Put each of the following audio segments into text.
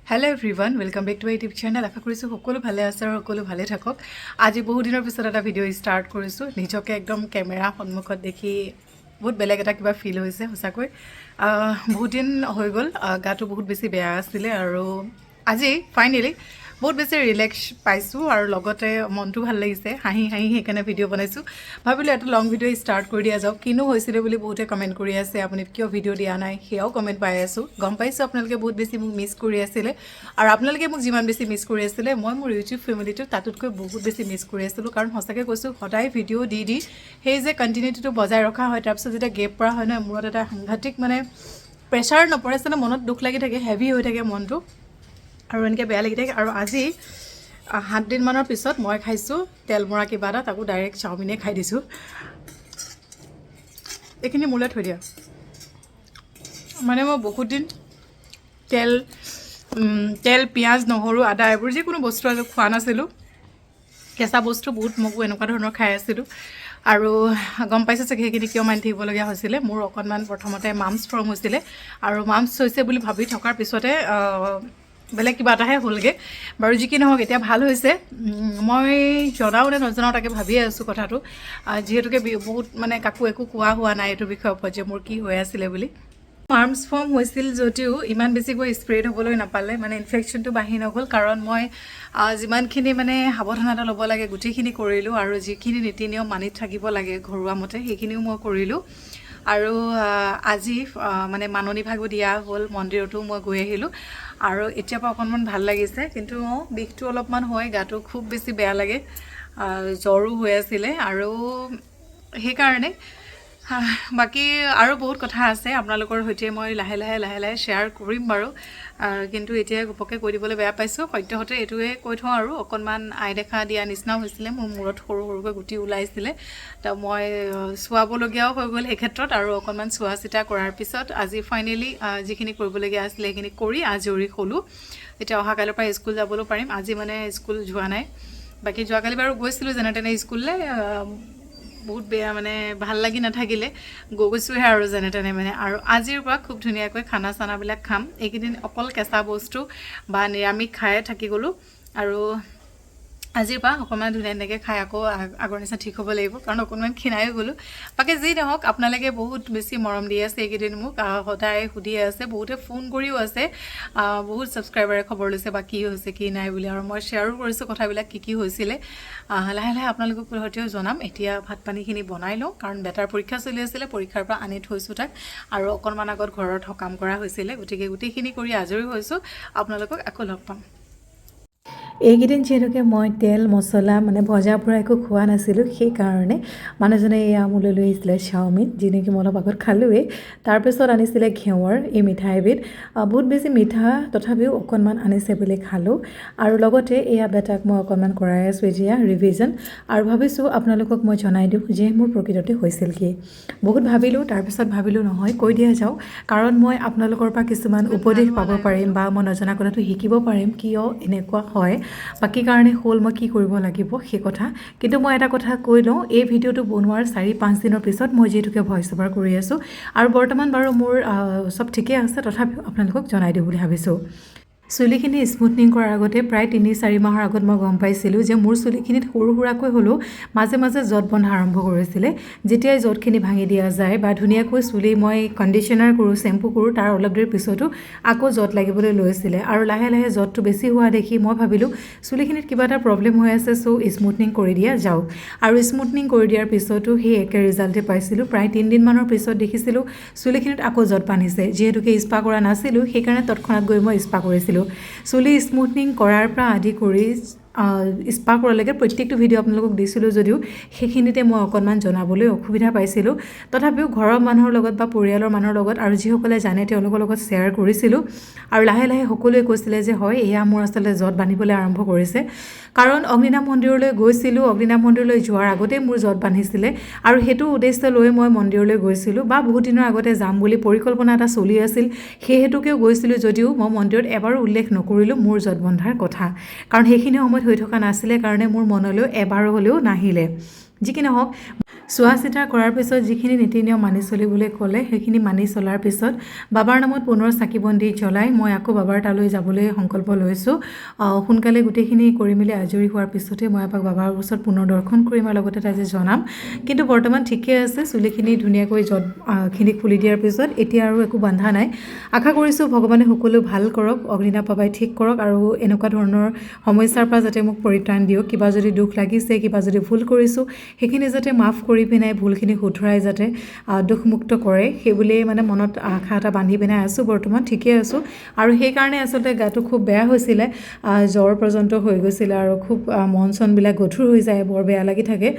Hello' everyone welcome back to my YouTube channel. আশা কৰিছোঁ সকলো ভালে আছে আৰু সকলো ভালে থাকক। আজি বহু দিনৰ পিছত এটা ভিডিঅ' ষ্টাৰ্ট কৰিছোঁ। নিজকে একদম কেমেৰা সন্মুখত দেখি বহুত বেলেগ এটা কিবা ফিল হৈছে সঁচাকৈ। বহুত দিন হৈ গ'ল, গাটো বহুত বেছি বেয়া আছিলে আৰু আজি ফাইনেলি বহুত বেছি ৰিলেক্স পাইছোঁ আৰু লগতে মনটো ভাল লাগিছে, হাঁহি হাঁহি সেইকাৰণে ভিডিঅ' বনাইছোঁ। ভাবিলোঁ এটা লং ভিডিঅ' ষ্টাৰ্ট কৰি দিয়া যাওক। কিনো হৈছিলে বুলি বহুতে কমেণ্ট কৰি আছে, আপুনি কিয় ভিডিঅ' দিয়া নাই সেয়াও কমেণ্ট পাই আছোঁ। গম পাইছোঁ আপোনালোকে বহুত বেছি মোক মিছ কৰি আছিলে আৰু আপোনালোকে মোক যিমান বেছি মিছ কৰি আছিলে মই মোৰ ইউটিউব ফেমিলিটো তাতোতকৈ বহুত বেছি মিছ কৰি আছিলোঁ। কাৰণ সঁচাকৈ কৈছোঁ, সদায় ভিডিঅ' দি সেই যে কণ্টিনিউটিটো বজাই ৰখা হয়, তাৰপিছত যেতিয়া গেপ পৰা হয় নহয়, মূৰত এটা সাংঘাতিক প্ৰেছাৰ নপৰে, আচলতে মনত দুখ লাগি থাকে, হেভি হৈ থাকে মনটো আৰু এনেকৈ বেয়া লাগি থাকে। আৰু আজি 7 দিনমানৰ পিছত মই খাইছোঁ তেল মৰা কিবা এটা, তাকো ডাইৰেক্ট চাওমিনে খাই দিছোঁ। এইখিনি মোলৈ থৈ দিয়া। মই বহুত দিন তেল পিঁয়াজ নহৰু আদা এইবোৰ যিকোনো বস্তু আৰু খোৱা নাছিলোঁ। কেঁচা বস্তু বহুত মগু এনেকুৱা ধৰণৰ খাই আছিলোঁ আৰু গম পাইছোঁ চাগে সেইখিনি কিয় মানি থাকিবলগীয়া হৈছিলে। মোৰ অকণমান প্ৰথমতে মামছ ফৰ্ম হৈছিলে আৰু মামছ হৈছে বুলি ভাবি থকাৰ পিছতে বেলেগ কিবা এটাহে হ'লগৈ। বাৰু যি কি নহওক, এতিয়া ভাল হৈছে। মই জনাও নে নজনাও তাকে ভাবিয়ে আছোঁ কথাটো, যিহেতুকে বহুত কাকো একো কোৱা হোৱা নাই এইটো বিষয়ৰ ওপৰত যে মোৰ কি হৈ আছিলে বুলি। মামছ ফৰ্ম হৈছিল যদিও ইমান বেছিকৈ স্প্ৰেড হ'বলৈ নাপালে, ইনফেকশ্যনটো বাঢ়ি নগ'ল। কাৰণ মই যিমানখিনি সাৱধানতা ল'ব লাগে গোটেইখিনি কৰিলোঁ আৰু যিখিনি নীতি নিয়ম মানি থাকিব লাগে ঘৰুৱা মতে সেইখিনিও মই কৰিলোঁ। আৰু আজি মাননি ভাগো দিয়া হ'ল, মন্দিৰতো মই গৈ আহিলোঁ আৰু এতিয়াৰ পৰা অকণমান ভাল লাগিছে। কিন্তু বিষটো অলপমান হয়, গাটো খুব বেছি বেয়া লাগে, জ্বৰো হৈ আছিলে আৰু সেইকাৰণে বাকী আৰু বহুত কথা আছে আপোনালোকৰ সৈতে মই লাহে লাহে শ্বেয়াৰ কৰিম বাৰু। কিন্তু এতিয়া ঘপককৈ কৈ দিবলৈ বেয়া পাইছোঁ। সদ্যহতে এইটোৱে কৈ থওঁ আৰু অকণমান আই দেখা দিয়া নিচিনাও হৈছিলে, মোৰ মূৰত সৰু সৰুকৈ গুটি ওলাইছিলে। তো মই চোৱাবলগীয়াও হৈ গ'ল সেই ক্ষেত্ৰত আৰু অকণমান চোৱা চিতা কৰাৰ পিছত আজি ফাইনেলি যিখিনি কৰিবলগীয়া আছিলে সেইখিনি কৰি আজৰি হ'লোঁ। এতিয়া অহাকাইলৈৰ পৰা স্কুল যাবলৈ পাৰিম। আজি স্কুল যোৱা নাই। বাকী যোৱাকালি বাৰু গৈছিলোঁ যেনে তেনে স্কুললৈ, বহুত বেয়া ভাল লাগি নাথাকিলে, গৈছোঁহে আৰু যেনে তেনে আৰু আজিৰ পৰা খুব ধুনীয়াকৈ খানা চানাবিলাক খাম। এইকেইদিন অকল কেঁচা বস্তু বা নিৰামিষ খায়ে থাকি গ'লোঁ আৰু আজিৰ পৰা অকণমান ধুনীয়াকৈ খাই আকৌ আগৰ নিচিনা ঠিক হ'ব লাগিব, কাৰণ অকণমান ক্ষীণায়ো গ'লোঁ। বাকী যি নহওক, আপোনালোকে বহুত বেছি মৰম দি আছে এইকেইদিন মোক, সদায় সুধিয়ে আছে, বহুতে ফোন কৰিও আছে, বহুত ছাবস্ক্ৰাইবাৰে খবৰ লৈছে বা কি হৈছে কি নাই বুলি, আৰু মই শ্বেয়াৰো কৰিছোঁ কথাবিলাক কি হৈছিলে। লাহে লাহে আপোনালোকক সৈতেও জনাম। এতিয়া ভাত পানীখিনি বনাই লওঁ, কাৰণ বেটাৰ পৰীক্ষা চলি আছিলে, পৰীক্ষাৰ পৰা আনি থৈছোঁ তাক আৰু অকণমান আগত ঘৰত সকাম কৰা হৈছিলে। গতিকে গোটেইখিনি কৰি আজৰি হৈছোঁ। আপোনালোকক আকৌ লগ পাম। এইকেইদিন যিহেতুকে মই তেল মছলা ভজা পৰা একো খোৱা নাছিলোঁ, সেইকাৰণে মানুহজনে এয়া মোলৈ লৈ আহিছিলে চাওমিন, যি নেকি মই অলপ আগত খালোঁৱেই। তাৰপিছত আনিছিলে ঘেৱৰ, এই মিঠাই এবিধ, বহুত বেছি মিঠা তথাপিও অকণমান আনিছে বুলি খালোঁ। আৰু লগতে এয়া বেটাক মই অকণমান কৰাই আছোঁ এতিয়া ৰিভিজন, আৰু ভাবিছোঁ আপোনালোকক মই জনাই দিওঁ যে মোৰ প্ৰকৃততে হৈছিল কি। বহুত ভাবিলোঁ, তাৰপিছত ভাবিলোঁ নহয়, কৈ দিয়া যাওক, কাৰণ মই আপোনালোকৰ পৰা কিছুমান উপদেশ পাব পাৰিম বা মই নজনা কথাটো শিকিব পাৰিম, কিয় এনেকুৱা হয় বা কি কাৰণে হ'ল, মই কি কৰিব লাগিব সেই কথা। কিন্তু মই এটা কথা কৈ লওঁ, এই ভিডিঅ'টো বনোৱাৰ 4-5 দিনৰ পিছত মই যিহেতুকে ভইচ অভাৰ কৰি আছোঁ আৰু বৰ্তমান বাৰু মোৰ চব ঠিকে আছে, তথাপিও আপোনালোকক জনাই দিওঁ বুলি ভাবিছোঁ। চুলিখিনি স্মুথনিং কৰাৰ আগতে প্ৰায় 3-4 মাহৰ আগত মই গম পাইছিলোঁ যে মোৰ চুলিখিনিত সৰু সুৰাকৈ হ'লেও মাজে মাজে জঁট বন্ধা আৰম্ভ কৰিছিলে। যেতিয়াই জঁটখিনি ভাঙি দিয়া যায় বা ধুনীয়াকৈ চুলি মই কণ্ডিশ্যনাৰ কৰোঁ, শ্বেম্পু কৰোঁ, তাৰ অলপ দেৰি পিছতো আকৌ জঁট লাগিবলৈ লৈছিলে আৰু লাহে লাহে জঁটটো বেছি হোৱা দেখি মই ভাবিলোঁ চুলিখিনিত কিবা এটা প্ৰব্লেম হৈ আছে, স্মুথনিং কৰি দিয়া যাওক। আৰু স্মুথনিং কৰি দিয়াৰ পিছতো সেই একে ৰিজাল্টে পাইছিলোঁ। প্ৰায় 3 দিনমানৰ পিছত দেখিছিলোঁ চুলিখিনিত আকৌ জঁট বান্ধিছে। যিহেতুকে স্পা কৰা নাছিলোঁ, সেইকাৰণে তৎক্ষণাত গৈ মই স্পা কৰিছিলোঁ। চুলি স্মুথনিং কৰাৰ পৰা আদি কৰি স্পা কৰালৈকে প্ৰত্যেকটো ভিডিঅ' আপোনালোকক দিছিলোঁ যদিও সেইখিনিতে মই অকণমান জনাবলৈ অসুবিধা পাইছিলোঁ। তথাপিও ঘৰৰ মানুহৰ লগত বা পৰিয়ালৰ মানুহৰ লগত আৰু যিসকলে জানে তেওঁলোকৰ লগত শ্বেয়াৰ কৰিছিলোঁ আৰু লাহে লাহে সকলোৱে কৈছিলে যে হয়, এয়া মোৰ আচলতে জঁট বান্ধিবলৈ আৰম্ভ কৰিছে। কাৰণ অগ্নিনাভ মন্দিৰলৈ গৈছিলোঁ, অগ্নিনাভ মন্দিৰলৈ যোৱাৰ আগতেই মোৰ জঁট বান্ধিছিলে আৰু সেইটো উদ্দেশ্য লৈ মই মন্দিৰলৈ গৈছিলোঁ বা বহুত দিনৰ আগতে যাম বুলি পৰিকল্পনা এটা চলি আছিল। সেই হেতুকেও গৈছিলোঁ যদিও মই মন্দিৰত এবাৰো উল্লেখ নকৰিলোঁ মোৰ জঁট বন্ধাৰ কথা, কাৰণ সেইখিনি সময়ত হৈ থকা নাছিলে কাৰণে মোৰ মনলৈ এবাৰো হ'লেও নাহিলে। যি কি নহওক চোৱা চিতা কৰাৰ পিছত যিখিনি নীতি নিয়ম মানি চলিবলৈ ক'লে সেইখিনি মানি চলাৰ পিছত বাবাৰ নামত পুনৰ চাকি বন্তি জ্বলাই মই আকৌ বাবাৰ তালৈ যাবলৈ সংকল্প লৈছোঁ সোনকালে গোটেইখিনি কৰি মেলি আজৰি হোৱাৰ পিছতে মই এপাক বাবাৰ ওচৰত পুনৰ দৰ্শন কৰিম আৰু লগতে তাই যে জনাম কিন্তু বৰ্তমান ঠিকে আছে চুলিখিনি ধুনীয়াকৈ খিনি খুলি দিয়াৰ পিছত এতিয়া আৰু একো বান্ধা নাই আশা কৰিছোঁ ভগৱানে সকলো ভাল কৰক অগ্নিনাভ বাবাই ঠিক কৰক আৰু এনেকুৱা ধৰণৰ সমস্যাৰ পৰা যাতে মোক পৰিত্ৰাণ দিয়ক কিবা যদি দুখ লাগিছে কিবা যদি ভুল কৰিছোঁ সেইখিনি যাতে মাফ কৰি পিনাই ভুলখিনি শুধৰাই যাতে দুখমুক্ত কৰে সেইবুলিয়ে মানে মনত আশা এটা বান্ধি পিনাই আছোঁ বৰ্তমান ঠিকে আছোঁ আৰু সেইকাৰণে আচলতে গাটো খুব বেয়া হৈছিলে জ্বৰ পৰ্যন্ত হৈ গৈছিলে আৰু খুব মন চনবিলাক গধুৰ হৈ যায় বৰ বেয়া লাগি থাকে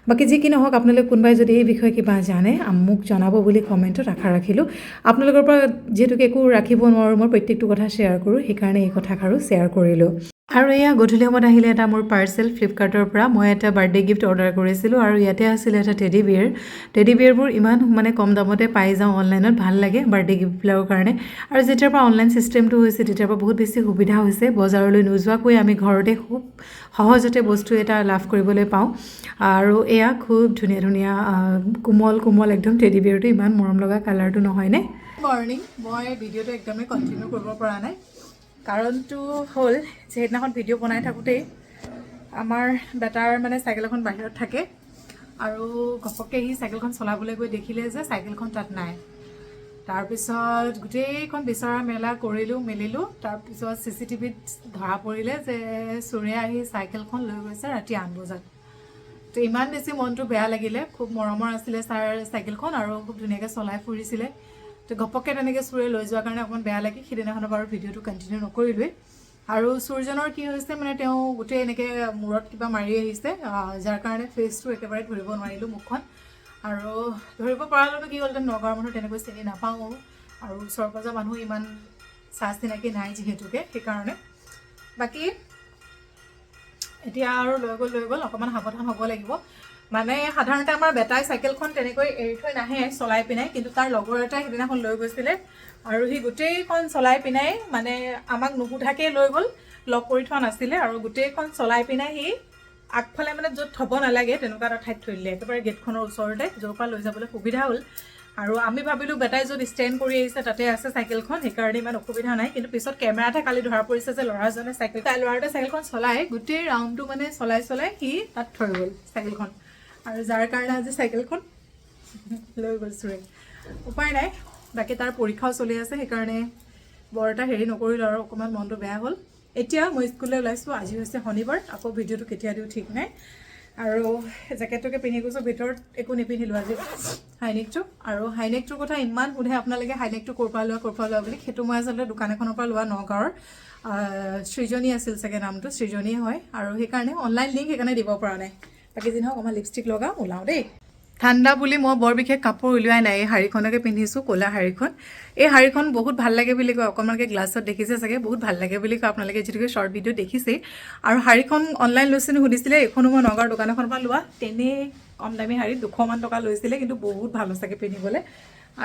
বাকী যি কি নহওক আপোনালোকে কোনোবাই যদি এই বিষয়ে কিবা জানে মোক জনাব বুলি কমেণ্টত আশা ৰাখিলোঁ আপোনালোকৰ পৰা যিহেতুকে একো ৰাখিব নোৱাৰোঁ মই প্ৰত্যেকটো কথা শ্বেয়াৰ কৰোঁ সেইকাৰণে এই কথাষাৰো শ্বেয়াৰ কৰিলোঁ আৰু এয়া গধূলি সময়ত আহিলে এটা মোৰ পাৰ্চেল ফ্লিপকাৰ্টৰ পৰা মই এটা বাৰ্থডে গিফ্ট অৰ্ডাৰ কৰিছিলোঁ আৰু ইয়াতে আছিলে এটা টেডি বিয়েৰবোৰ ইমান মানে কম দামতে পাই যাওঁ অনলাইনত ভাল লাগে বাৰ্থডে গিফ্টবিলাকৰ কাৰণে আৰু যেতিয়াৰ পৰা অনলাইন ছিষ্টেমটো হৈছে তেতিয়াৰ পৰা বহুত বেছি সুবিধা হৈছে বজাৰলৈ নোযোৱাকৈ আমি ঘৰতে খুব সহজতে বস্তু এটা লাভ কৰিবলৈ পাওঁ আৰু এয়া খুব ধুনীয়া ধুনীয়া কোমল একদম টেডি বিয়েৰটো ইমান মৰম লগা কালাৰটো নহয়নে মৰ্ণিং মই ভিডিঅ'টো একদমেই কণ্টিনিউ কৰিব পৰা নাই কাৰণটো হ'ল যে সেইদিনাখন ভিডিঅ' বনাই থাকোঁতেই আমাৰ বেটাৰ মানে চাইকেল এখন বাহিৰত থাকে আৰু ঘপককৈ সি চাইকেলখন চলাবলৈ গৈ দেখিলে যে চাইকেলখন তাত নাই তাৰপিছত গোটেইখন বিচৰা মেলা মেলিলোঁ তাৰপিছত CCTVত ধৰা পৰিলে যে চোৰে আহি চাইকেলখন লৈ গৈছে ৰাতি 8 বজাত তো ইমান বেছি মনটো বেয়া লাগিলে খুব মৰমৰ আছিলে ছাৰ চাইকেলখন আৰু খুব ধুনীয়াকৈ চলাই ফুৰিছিলে তো ঘপককৈ তেনেকৈ চোৰে লৈ যোৱাৰ কাৰণে অকণমান বেয়া লাগি সিদিনাখনৰ বাৰু ভিডিঅ'টো কণ্টিনিউ নকৰিলোৱে আৰু চোৰজনৰ কি হৈছে মানে তেওঁ গোটেই এনেকৈ মূৰত কিবা মাৰি আহিছে যাৰ কাৰণে ফেচটো একেবাৰে ধৰিব নোৱাৰিলোঁ মুখখন আৰু ধৰিব পৰালৈকে কি হ'ল নগাঁৱৰ মানুহ তেনেকৈ চিনি নাপাওঁ আৰু ওচৰ পাজৰ মানুহ ইমান চাহ চিনাকি নাই যিহেতুকে সেইকাৰণে বাকী এতিয়া আৰু লৈ গ'ল অকণমান সাৱধান হ'ব লাগিব মানে সাধাৰণতে আমাৰ বেটাই চাইকেলখন তেনেকৈ এৰি থৈ নাহে চলাই পিনাই কিন্তু তাৰ লগৰ এটাই সেইদিনাখন লৈ গৈছিলে আৰু সি গোটেইখন চলাই পিনাই মানে আমাক নুসুধাকৈ লৈ গ'ল লক কৰি থোৱা নাছিলে আৰু গোটেইখন চলাই পিনাই সি আগফালে মানে য'ত থ'ব নালাগে তেনেকুৱা এটা ঠাইত থৈ দিলে একেবাৰে গেটখনৰ ওচৰতে য'ৰ পৰা লৈ যাবলৈ সুবিধা হ'ল আৰু আমি ভাবিলোঁ বেটাই য'ত ষ্টেণ্ড কৰি আহিছে তাতে আছে চাইকেলখন সেইকাৰণে ইমান অসুবিধা নাই কিন্তু পিছত কেমেৰাতে কালি ধৰা পৰিছে যে ল'ৰাটোৱে চাইকেলখন চলাই গোটেই ৰাউণ্ডটো মানে চলাই সি তাত থৈ গ'ল চাইকেলখন আৰু যাৰ কাৰণে আজি চাইকেলখন লৈ গ'ল চোৰে উপায় নাই বাকী তাৰ পৰীক্ষাও চলি আছে সেইকাৰণে বৰ এটা হেৰি নকৰিলোঁ আৰু অকণমান মনটো বেয়া হ'ল এতিয়া মই স্কুললৈ ওলাইছোঁ আজি হৈছে শনিবাৰ আকৌ ভিডিঅ'টো কেতিয়া দিওঁ ঠিক নাই আৰু জেকেটটোকে পিন্ধি গৈছোঁ ভিতৰত একো নিপিন্ধিলোঁ আজি হাইনেকটো আৰু হাইনেকটোৰ কথা ইমান সোধে আপোনালোকে হাইনেকটো ক'ৰ পৰা লোৱা বুলি সেইটো মই আচলতে দোকান এখনৰ পৰা লোৱা নগাঁৱৰ সৃজনী আছিল চাগে নামটো সৃজনীয়ে হয় আৰু সেইকাৰণে অনলাইন লিংক সেইকাৰণে দিব পৰা নাই বাকী যি নহওক অকণমান লিপষ্টিক লগাওঁ ওলাওঁ দেই ঠাণ্ডা বুলি মই বৰ বিশেষ কাপোৰ উলিওৱাই নাই এই শাড়ীখনকে পিন্ধিছোঁ ক'লা শাড়ীখন এই শাড়ীখন বহুত ভাল লাগে বুলি কয় অকণমানকৈ গ্লাছত দেখিছে চাগে বহুত ভাল লাগে বুলি কয় আপোনালোকে যিটোকে শ্বৰ্ট ভিডিঅ' দেখিছেই আৰু শাড়ীখন অনলাইন লৈছিলোঁ সুধিছিলে এইখনো মই নগাঁৱৰ দোকান এখনৰ পৰা লোৱা তেনেই কম দামী শাড়ী 200 মান টকা লৈছিলে কিন্তু বহুত ভাল চাগে পিন্ধিবলৈ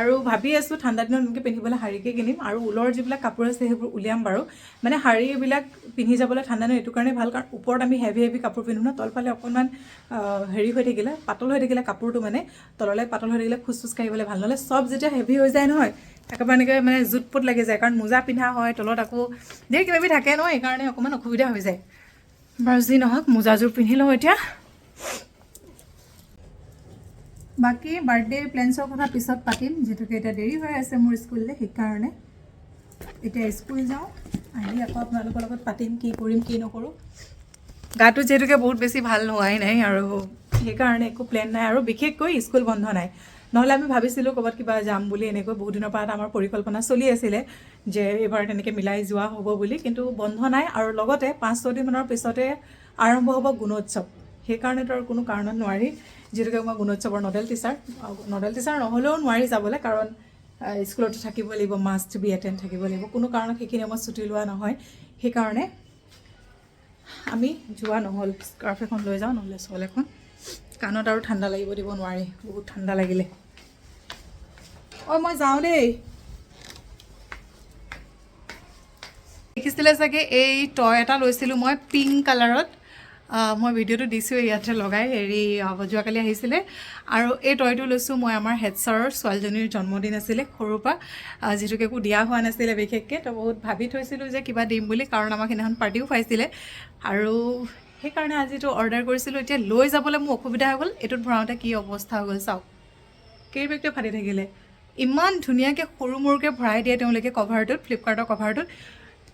আৰু ভাবি আছোঁ ঠাণ্ডা দিনত এনেকৈ পিন্ধিবলৈ শাড়ীকে কিনিম আৰু ঊলৰ যিবিলাক কাপোৰ আছে সেইবোৰ উলিয়াম বাৰু মানে শাড়ীবিলাক পিন্ধি যাবলৈ ঠাণ্ডা দিনত এইটো কাৰণে ভাল কাৰণ ওপৰত আমি হেভি কাপোৰ পিন্ধো ন তলফালে অকণমান হেৰি হৈ থাকিলে পাতল হৈ থাকিলে কাপোৰটো মানে তললৈ পাতল হৈ থাকিলে খোজ কাঢ়িবলৈ ভাল নহ'লে চব যেতিয়া হেভি হৈ যায় নহয় একেবাৰে এনেকৈ মানে জুট পুট লাগি যায় কাৰণ মোজা পিন্ধা হয় তলত আকৌ ধেৰ কিবাকিবি থাকে ন সেইকাৰণে অকণমান অসুবিধা হৈ যায় বাৰু যি নহওক মোজাযোৰ পিন্ধি লওঁ এতিয়া বাকী বাৰ্থডে প্লেনছৰ কথা পিছত পাতিম যিহেতুকে এতিয়া দেৰি হৈ আছে মোৰ স্কুললৈ সেইকাৰণে এতিয়া স্কুল যাওঁ আহি আকৌ আপোনালোকৰ লগত পাতিম কি কৰিম কি নকৰোঁ গাটো যিহেতুকে বহুত বেছি ভাল হোৱাই নাই আৰু সেইকাৰণে একো প্লেন নাই আৰু বিশেষকৈ স্কুল বন্ধ নাই নহ'লে আমি ভাবিছিলোঁ ক'ৰবাত কিবা যাম বুলি এনেকৈ বহুত দিনৰ পৰা আমাৰ পৰিকল্পনা চলি আছিলে যে এইবাৰ তেনেকৈ মিলাই যোৱা হ'ব বুলি কিন্তু বন্ধ নাই আৰু লগতে 5-6 দিনমানৰ পিছতে আৰম্ভ হ'ব গুণোৎসৱ সেইকাৰণেতো আৰু কোনো কাৰণত নোৱাৰি যিহেতুকে মই গুণোৎসৱৰ নডেল টিচাৰ নহ'লেও নোৱাৰি যাবলৈ কাৰণ স্কুলতো থাকিব লাগিব মাষ্ট বি এটেণ্ড থাকিব লাগিব কোনো কাৰণত সেইখিনি মই ছুটি লোৱা নহয় সেইকাৰণে আমি যোৱা নহ'ল স্কাৰ্ফ এখন লৈ যাওঁ নহ'লে শ্বল এখন কাণত আৰু ঠাণ্ডা লাগিব দিব নোৱাৰি বহুত ঠাণ্ডা লাগিলে মই যাওঁ দেই দেখিছিলে চাগে এই টয় এটা লৈছিলোঁ মই পিংক কালাৰত মই ভিডিঅ'টো দিছোঁ ইয়াতে লগাই হেৰি যোৱাকালি আহিছিলে আৰু এই টয়টো লৈছোঁ মই আমাৰ হেড ছাৰৰ ছোৱালীজনীৰ জন্মদিন আছিলে সৰুৰ পৰা যিটোকে একো দিয়া হোৱা নাছিলে বিশেষকৈ তো বহুত ভাবি থৈছিলোঁ যে কিবা দিম বুলি কাৰণ আমাক সেইদিনাখন পাৰ্টিও পাইছিলে আৰু সেইকাৰণে আজিতো অৰ্ডাৰ কৰিছিলোঁ এতিয়া লৈ যাবলৈ মোৰ অসুবিধা হৈ গ'ল এইটোত ভৰাওঁতে কি অৱস্থা হৈ গ'ল চাওক কেৰি বেগটোৱে ফাটি থাকিলে ইমান ধুনীয়াকৈ সৰু মৰুকৈ ভৰাই দিয়ে তেওঁলোকে কভাৰটোত ফ্লিপকাৰ্টৰ কভাৰটোত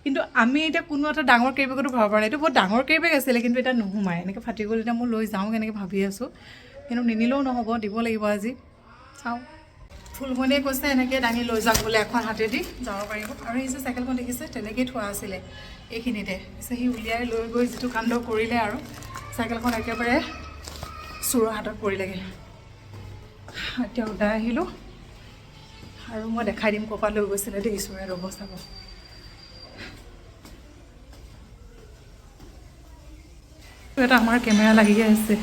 কিন্তু আমি এতিয়া কোনো এটা ডাঙৰ কেৰি বেগতো ভৰাব পৰা নাই এইটো বহুত ডাঙৰ কেৰি বেগ আছিলে কিন্তু এতিয়া নোসোমায় এনেকৈ ফাটি গ'ল এতিয়া মই লৈ যাওঁ কেনেকৈ ভাবি আছোঁ কিন্তু নিনিলেও নহ'ব দিব লাগিব আজি চাওঁ ফুলমণিয়ে কৈছে এনেকৈ দাঙি লৈ যাওক বোলে এখন হাতেদি যাব পাৰিব আৰু এই যে চাইকেলখন দেখিছে তেনেকৈয়ে থোৱা আছিলে এইখিনিতে পিছে সি উলিয়াই লৈ গৈ যিটো কাণ্ড কৰিলে আৰু চাইকেলখন একেবাৰে চোৰৰ হাতত পৰিলেগৈ এতিয়া ওলাই আহিলোঁ আৰু মই দেখাই দিম ক'ৰপৰা লৈ গৈছিলে দেই চোৰে ৰ'ব চাব এটা আমাৰ কেমেৰা লাগিয়ে আছে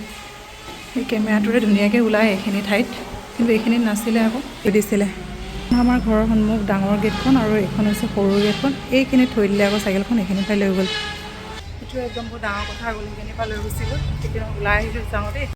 এই কেমেৰাটোৰে ধুনীয়াকৈ ওলায় এইখিনি ঠাইত কিন্তু এইখিনিত নাছিলে আকৌ দিছিলে আমাৰ ঘৰৰ সন্মুখ ডাঙৰ গেটখন আৰু এইখন হৈছে সৰু গেটখন এইখিনিত থৈ দিলে আকৌ চাইকেলখন এইখিনিৰ পৰাই লৈ গ'ল এইটো একদম বহুত ডাঙৰ কথা হৈ গ'ল সেইখিনিৰ পৰা লৈ গুচি গ'ল তেতিয়া ওলাই আহিলোঁ যাওঁ দেই